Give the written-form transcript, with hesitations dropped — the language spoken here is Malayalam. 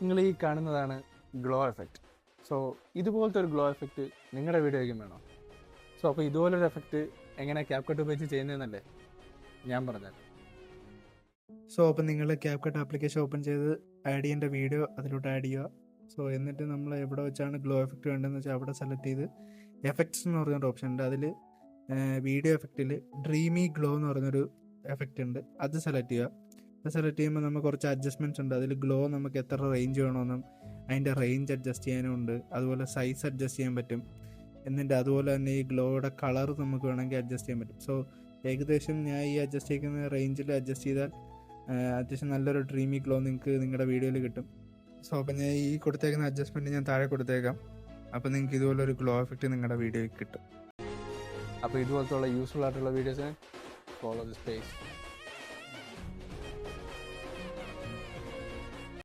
നിങ്ങൾ ഈ കാണുന്നതാണ് ഗ്ലോ എഫക്റ്റ്. സോ ഇതുപോലത്തെ ഒരു ഗ്ലോ എഫക്റ്റ് നിങ്ങളുടെ വീഡിയോയ്ക്കും വേണം. സോ അപ്പോൾ ഇതുപോലൊരു എഫക്റ്റ് എങ്ങനെ CapCut ഉപയോഗിച്ച് ചെയ്യുന്നതെന്നല്ലേ ഞാൻ പറഞ്ഞത്. സോ അപ്പം നിങ്ങൾ CapCut ആപ്ലിക്കേഷൻ ഓപ്പൺ ചെയ്ത് ആഡ് ചെയ്യേണ്ട വീഡിയോ അതിലോട്ട് ആഡ് ചെയ്യുക. സോ എന്നിട്ട് നമ്മൾ എവിടെ വെച്ചാണ് ഗ്ലോ എഫക്റ്റ് വേണ്ടതെന്ന് വെച്ചാൽ അവിടെ സെലക്ട് ചെയ്ത് എഫക്ട്സ് എന്ന് പറഞ്ഞൊരു ഓപ്ഷൻ ഉണ്ട്. അതിൽ വീഡിയോ എഫക്റ്റിൽ ഡ്രീമി ഗ്ലോ എന്ന് പറഞ്ഞൊരു എഫക്റ്റ് ഉണ്ട്, അത് സെലക്ട് ചെയ്യുക. അത് സെലക്ട് ചെയ്യുമ്പോൾ നമുക്ക് കുറച്ച് അഡ്ജസ്റ്റ്മെൻറ്റ്സ് ഉണ്ട്. അതിൽ ഗ്ലോ നമുക്ക് എത്ര റേഞ്ച് വേണമെന്നും അതിൻ്റെ റേഞ്ച് അഡ്ജസ്റ്റ് ചെയ്യാനും ഉണ്ട്. അതുപോലെ സൈസ് അഡ്ജസ്റ്റ് ചെയ്യാൻ പറ്റും. എന്നിട്ട് അതുപോലെ തന്നെ ഈ ഗ്ലോയുടെ കളർ നമുക്ക് വേണമെങ്കിൽ അഡ്ജസ്റ്റ് ചെയ്യാൻ പറ്റും. സോ ഏകദേശം ഞാൻ ഈ അഡ്ജസ്റ്റ് ചെയ്യുന്ന റേഞ്ചിൽ അഡ്ജസ്റ്റ് ചെയ്താൽ അത്യാവശ്യം നല്ലൊരു ഡ്രീമി ഗ്ലോ നിങ്ങൾക്ക് നിങ്ങളുടെ വീഡിയോയിൽ കിട്ടും. സോ അപ്പം ഞാൻ ഈ കൊടുത്തേക്കുന്ന അഡ്ജസ്റ്റ്മെൻറ്റ് ഞാൻ താഴെ കൊടുത്തേക്കാം. അപ്പോൾ നിങ്ങൾക്ക് ഇതുപോലൊരു ഗ്ലോ എഫക്റ്റ് നിങ്ങളുടെ വീഡിയോയിൽ കിട്ടും. അപ്പോൾ ഇതുപോലത്തുള്ള യൂസ്ഫുൾ ആയിട്ടുള്ള വീഡിയോസിന് ഫോളോ ദിസ് പേജ്.